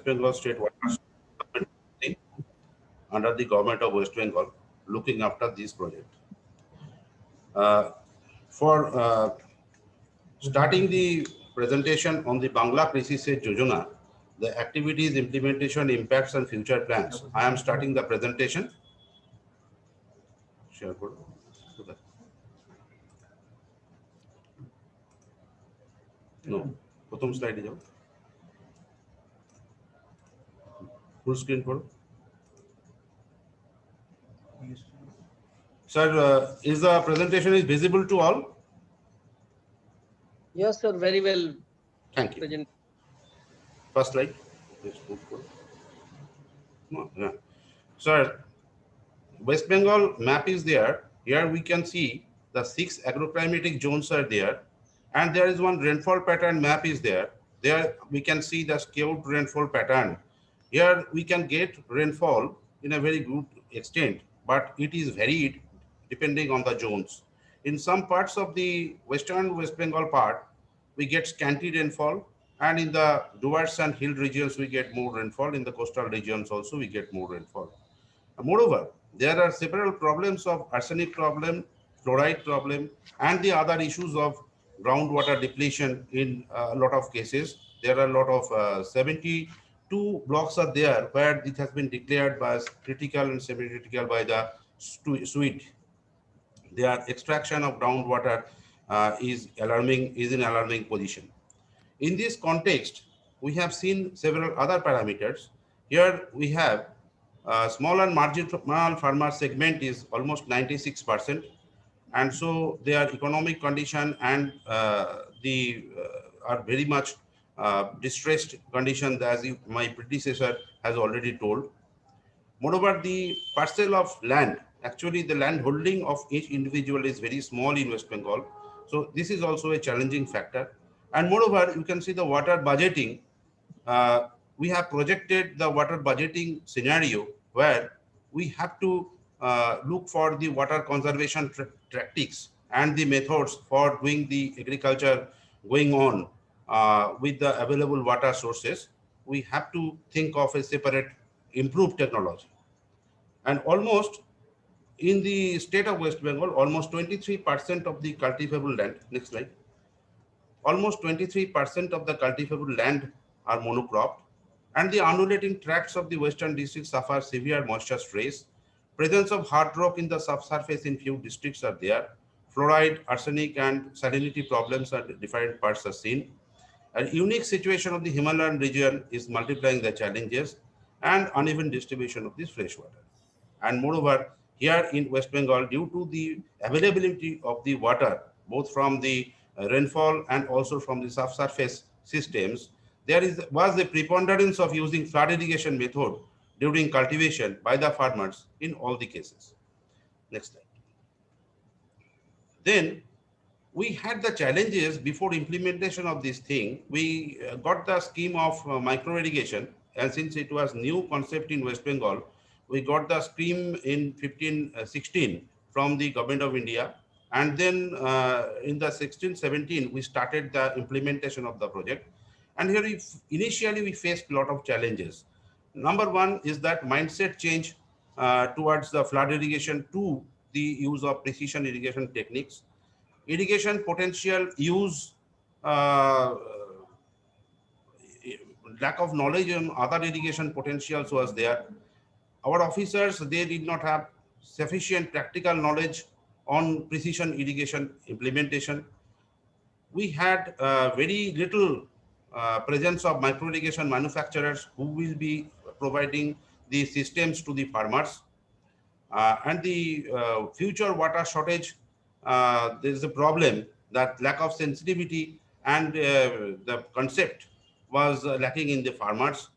Bengal State Water Supply under the government of West Bengal looking after this project. For starting the presentation on the Bangla Krishi Sech Yojana, the activities, implementation, impacts and future plans. I am starting the presentation. Share code. No, প্রথম স্লাইডে যাও, full screen করো। Sir, is the presentation is visible to all? Yes, sir. Very well. Thank you. Present. First slide. No, yeah. Sir, West Bengal map is there. Here we can see the 6 agroclimatic zones are there, and there is one rainfall pattern map is there. There we can see the skewed rainfall pattern. Here we can get rainfall in a very good extent, but it is varied depending on the zones. In some parts of the western West Bengal part, we get scanty rainfall, and in the duars and hill regions we get more rainfall. In the coastal regions also we get more rainfall. Moreover, there are several problems of arsenic problem, fluoride problem, and the other issues of groundwater depletion in a lot of cases. There are a lot of 72 blocks are there where it has been declared as critical and semi-critical by the SWID. Their extraction of groundwater is in alarming position. In this context, we have seen several other parameters. Here we have small and marginal farmer segment is almost 96%, and so their economic condition and are very much distressed condition, as my predecessor has already told. Moreover, the parcel of land, actually the land holding of each individual is very small in West Bengal, so this is also a challenging factor. And moreover, you can see the water budgeting. We have projected the water budgeting scenario where we have to look for the water conservation tactics and the methods for doing the agriculture going on with the available water sources. We have to think of a separate improved technology. And almost in the state of West Bengal, almost 23% of the cultivable land, next slide, almost 23% of the cultivable land are monocropped, and the undulating tracts of the western districts suffer severe moisture stress. Presence of hard rock in the subsurface in few districts are there. Fluoride, arsenic, and salinity problems at different parts are seen. An unique situation of the Himalayan region is multiplying the challenges and uneven distribution of this fresh water. And moreover, here in West Bengal, due to the availability of the water, both from the rainfall and also from the subsurface systems, there was a preponderance of using flood irrigation method during cultivation by the farmers in all the cases. Next slide. Then we had the challenges before implementation of this thing. We got the scheme of micro irrigation, and since it was new concept in West Bengal, we got the scheme in 15-16 from the government of India. And then in the 16-17, we started the implementation of the project. And here initially we faced a lot of challenges. Number one is that mindset change towards the flood irrigation to the use of precision irrigation techniques. Irrigation potential use, lack of knowledge on other irrigation potentials was there. Our officers, they did not have sufficient practical knowledge on precision irrigation implementation. We had very little presence of micro irrigation manufacturers who will be providing the systems to the farmers. And the future water shortage, there is a problem that lack of sensitivity and the concept was lacking in the farmers.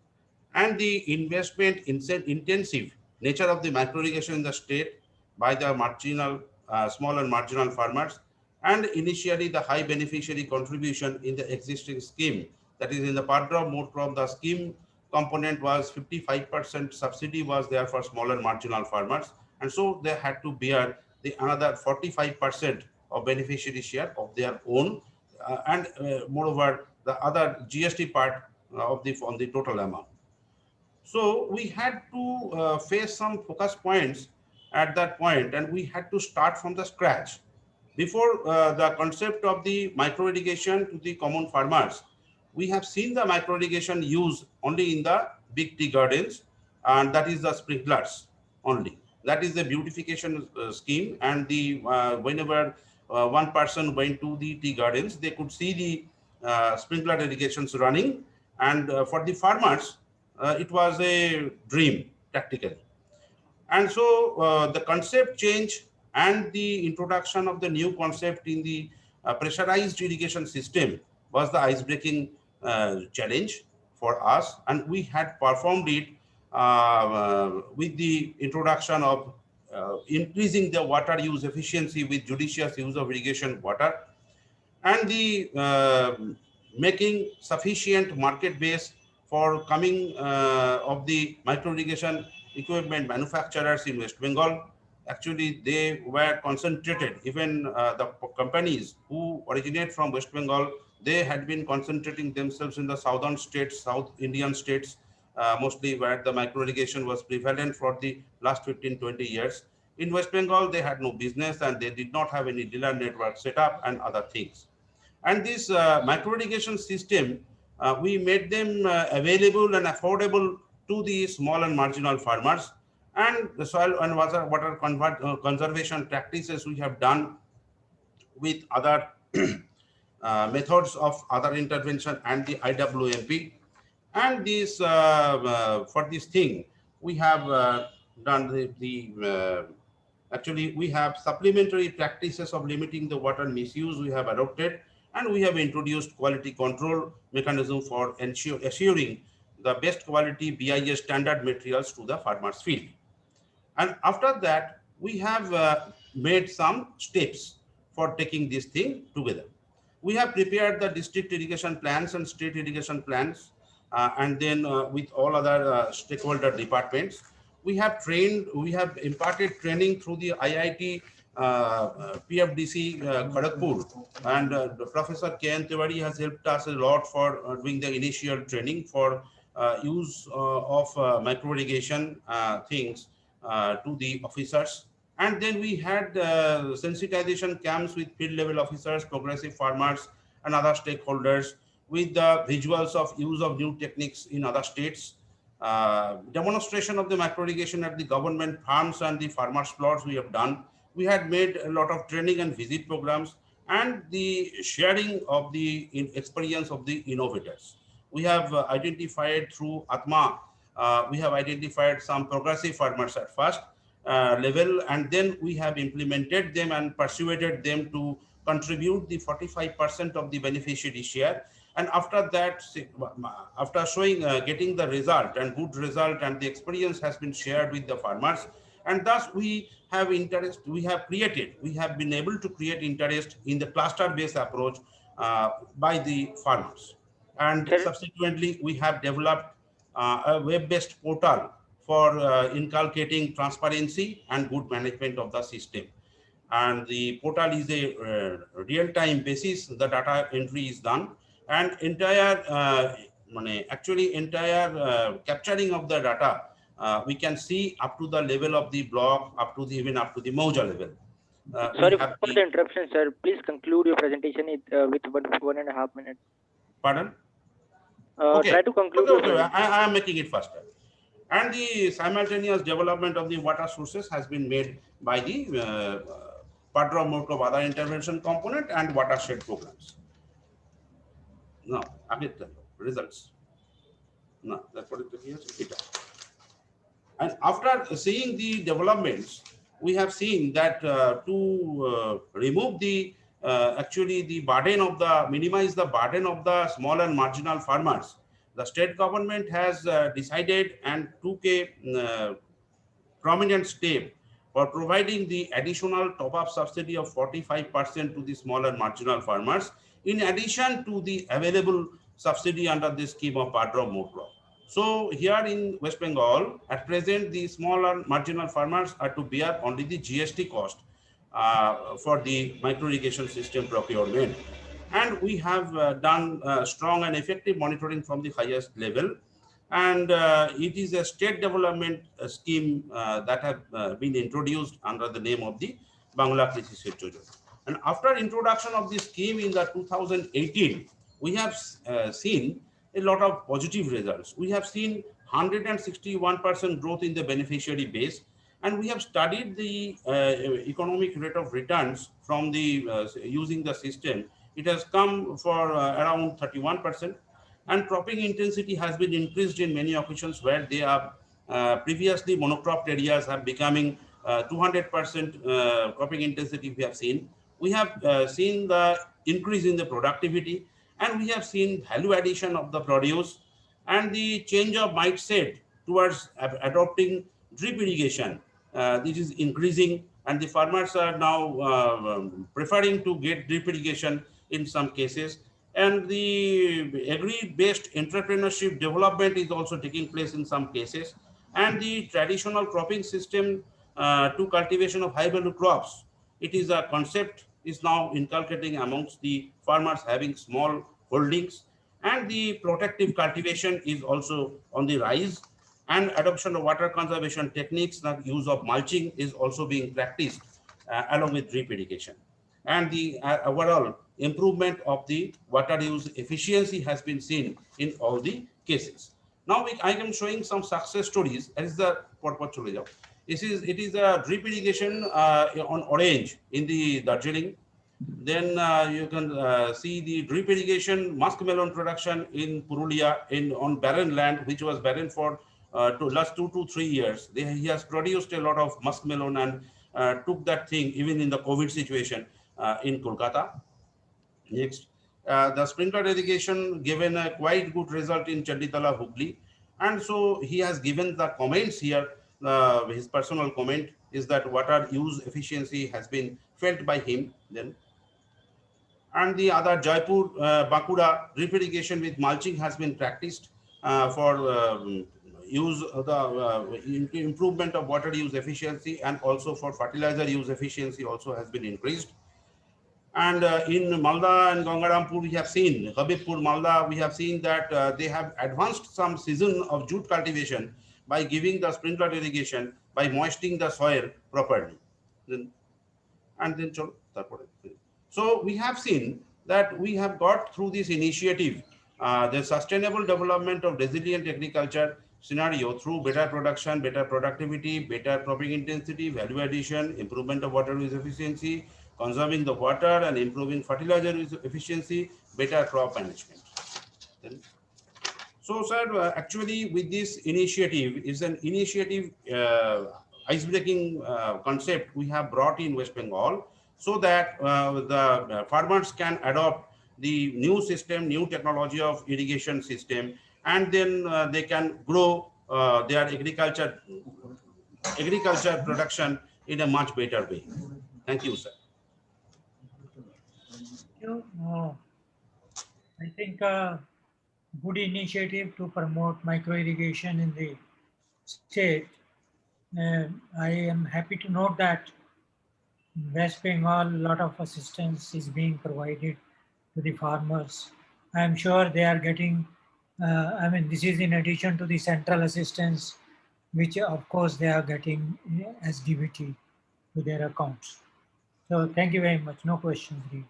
And the investment intensive nature of the micro irrigation in the state by the marginal, small and marginal farmers, and initially the high beneficiary contribution in the existing scheme. That is, in the part of more crop, the scheme component was 55% subsidy was there for smaller marginal farmers, and so they had to bear the another 45% of beneficiary share of their own, and moreover the other GST part of the on the total amount. So we had to face some focus points at that point, and we had to start from the scratch. Before the concept of the micro irrigation to the common farmers, we have seen the micro irrigation used only in the big tea gardens, and that is the sprinklers only. That is the beautification scheme, and the whenever one person went to the tea gardens, they could see the sprinkler irrigations running, and for the farmers, it was a dream practically. And so the concept change and the introduction of the new concept in the pressurized irrigation system was the ice-breaking challenge for us, and we had performed it with the introduction of increasing the water use efficiency with judicious use of irrigation water, and the making sufficient market base for coming of the micro irrigation equipment manufacturers in West Bengal. Actually, they were concentrated, even the companies who originate from West Bengal, they had been concentrating themselves in the southern states, South Indian states, mostly where the micro irrigation was prevalent for the last 15-20 years. In West Bengal, they had no business and they did not have any dealer network set up and other things. And this micro irrigation system, we made them available and affordable to the small and marginal farmers. And the soil and water conservation practices we have done with other methods of other intervention and the IWMP. And this for this thing, we have done actually, we have supplementary practices of limiting the water misuse we have adopted, and we have introduced quality control mechanism for assuring the best quality BIS standard materials to the farmers' field. And after that, we have made some steps for taking this thing together. We have prepared the district irrigation plans and state irrigation plans, and then with all other stakeholder departments. We have trained, we have imparted training through the IIT PFDC Kharagpur, and Professor K.N. Tiwari has helped us a lot for doing the initial training for use of micro irrigation things to the officers. And then we had sensitization camps with field level officers, progressive farmers, and other stakeholders with the visuals of use of new techniques in other states. Demonstration of the macro irrigation at the government farms and the farmers' plots we have done. We had made a lot of training and visit programs and the sharing of the experience of the innovators. We have identified through Atma, we have identified some progressive farmers at first level, and then we have implemented them and persuaded them to contribute the 45% of the beneficiary share. And after that, after showing, getting the result and good result, and the experience has been shared with the farmers, and thus we have interest, we have been able to create interest in the cluster-based approach by the farmers. And subsequently, we have developed a web-based portal for inculcating transparency and good management of the system. And the portal is a real-time basis, the data entry is done, and entire capturing of the data we can see up to the level of the block, up to the even up to the Mauja level. Sorry for the interruption, sir. Please conclude your presentation with 1.5 minutes. Pardon? Okay. Try to conclude. Okay. I am making it faster. And the simultaneous development of the water sources has been made by the Padra mode of other intervention component and watershed programs. Now, results. No, that's what it is. And after seeing the developments, we have seen that to remove the actually the burden of the, minimize the burden of the small and marginal farmers, the state government has decided and took a prominent step for providing the additional top-up subsidy of 45% to the small and marginal farmers, in addition to the available subsidy under the scheme of Padra Mode Law. So here in West Bengal, at present, the small and marginal farmers are to bear only the GST cost for the micro irrigation system procurement. And we have done strong and effective monitoring from the highest level. And it is a state development scheme that have been introduced under the name of the Bangla Krishi Sech Yojana. And after introduction of this scheme in the 2018, we have seen a lot of positive results. We have seen 161% growth in the beneficiary base, and we have studied the economic rate of returns from the using the system. It has come for around 31%, and cropping intensity has been increased in many occasions where they are previously monocropped areas have becoming 200% cropping intensity we have seen. We have seen the increase in the productivity, and we have seen value addition of the produce, and the change of mindset towards adopting drip irrigation. This is increasing, and the farmers are now preferring to get drip irrigation in some cases. And the agri-based entrepreneurship development is also taking place in some cases. And the traditional cropping system to cultivation of high-value crops, it is a concept is now inculcating amongst the farmers having small holdings, and the protective cultivation is also on the rise, and adoption of water conservation techniques, the use of mulching is also being practiced along with drip irrigation. And the overall improvement of the water use efficiency has been seen in all the cases. Now I am showing some success stories. As is the it is a drip irrigation on orange in the Darjeeling. Then you can see the drip irrigation muskmelon production in Purulia in on barren land, which was barren for to last 2 to 3 years. He has produced a lot of muskmelon and took that thing even in the COVID situation in Kolkata. Next, the sprinkler irrigation given a quite good result in Chanditala, Hooghly. And so he has given the comments here. His personal comment is that water use efficiency has been felt by him then. And the other Jaipur, Bankura drip irrigation with mulching has been practiced for use of the improvement of water use efficiency, and also for fertilizer use efficiency also has been increased. And in Malda and Gangarampur, we have seen, Habibpur, Malda, we have seen that they have advanced some season of jute cultivation by giving the sprinkler irrigation, by moistening the soil properly. Then, and then, so we have seen that we have got through this initiative, the sustainable development of resilient agriculture scenario through better production, better productivity, better cropping intensity, value addition, improvement of water use efficiency, conserving the water and improving fertilizer use efficiency, better crop management. Then, so, sir, actually, with this initiative is an initiative ice-breaking concept we have brought in West Bengal, so that the farmers can adopt the new system, new technology of irrigation system, and then they can grow their agriculture production in a much better way. Thank you, sir. I think good initiative to promote micro irrigation in the state. I am happy to note that in West Bengal, a lot of assistance is being provided to the farmers. I am sure they are getting, I mean, this is in addition to the central assistance, which of course they are getting as DBT to their accounts. So thank you very much. No questions, really.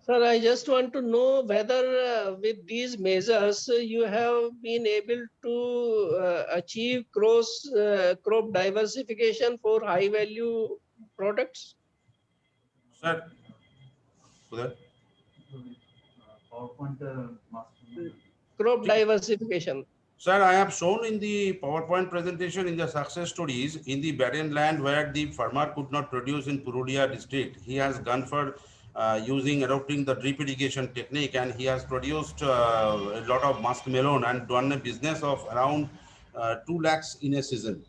Sir, I just want to know whether with these measures you have been able to achieve crop diversification for high value products? Sir, crop diversification. Sir, I have shown in the PowerPoint presentation in the success stories in the barren land where the farmer could not produce in Purulia district. He has gone for adopting the drip irrigation technique, and he has produced a lot of muskmelon and done a business of around 2 lakhs in a season.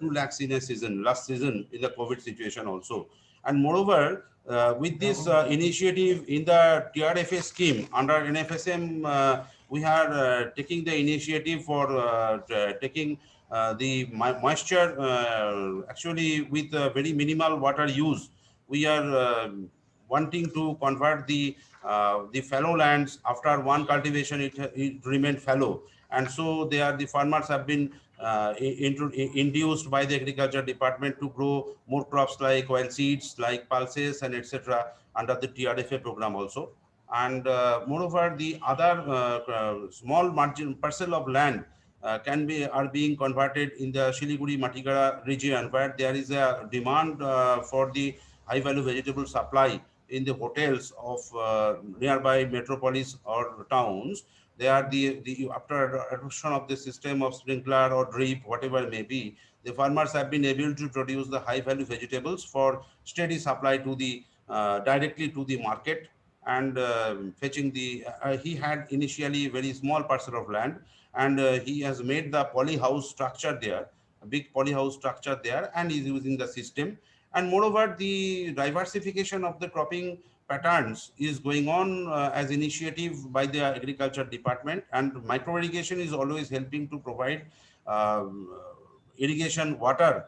2 lakhs in a season, last season in the COVID situation also. And moreover, with this initiative in the TRFA scheme under NFSM, we are taking the initiative for taking the moisture actually with very minimal water use. We are wanting to convert the fallow lands. After one cultivation, it remained fallow, and so the farmers have been induced by the agriculture department to grow more crops like oil seeds, like pulses, and etc. under the TRFA program also. And moreover, the other small margin parcel of land are being converted in the Siliguri Matigara region, where there is a demand for the high value vegetable supply in the hotels of nearby metropolis or towns. They are the after adoption of the system of sprinkler or drip, whatever it may be, the farmers have been able to produce the high value vegetables for steady supply to the directly to the market. And fetching he had initially very small parcel of land, and he has made the poly house structure there, a big poly house structure there, and is using the system. And moreover, the diversification of the cropping patterns is going on as initiative by the agriculture department, and micro irrigation is always helping to provide um, irrigation water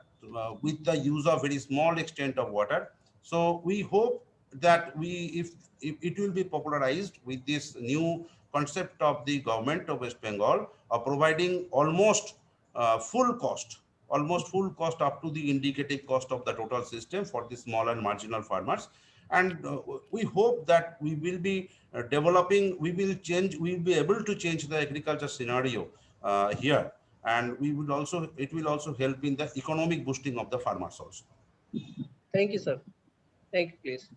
with the use of very small extent of water. So we hope that if it will be popularized with this new concept of the government of West Bengal of providing almost full cost up to the indicative cost of the total system for the small and marginal farmers. And we hope that we will be developing, we will be able to change the agriculture scenario here. And it will also help in the economic boosting of the farmers also. Thank you, sir. Thank you, please.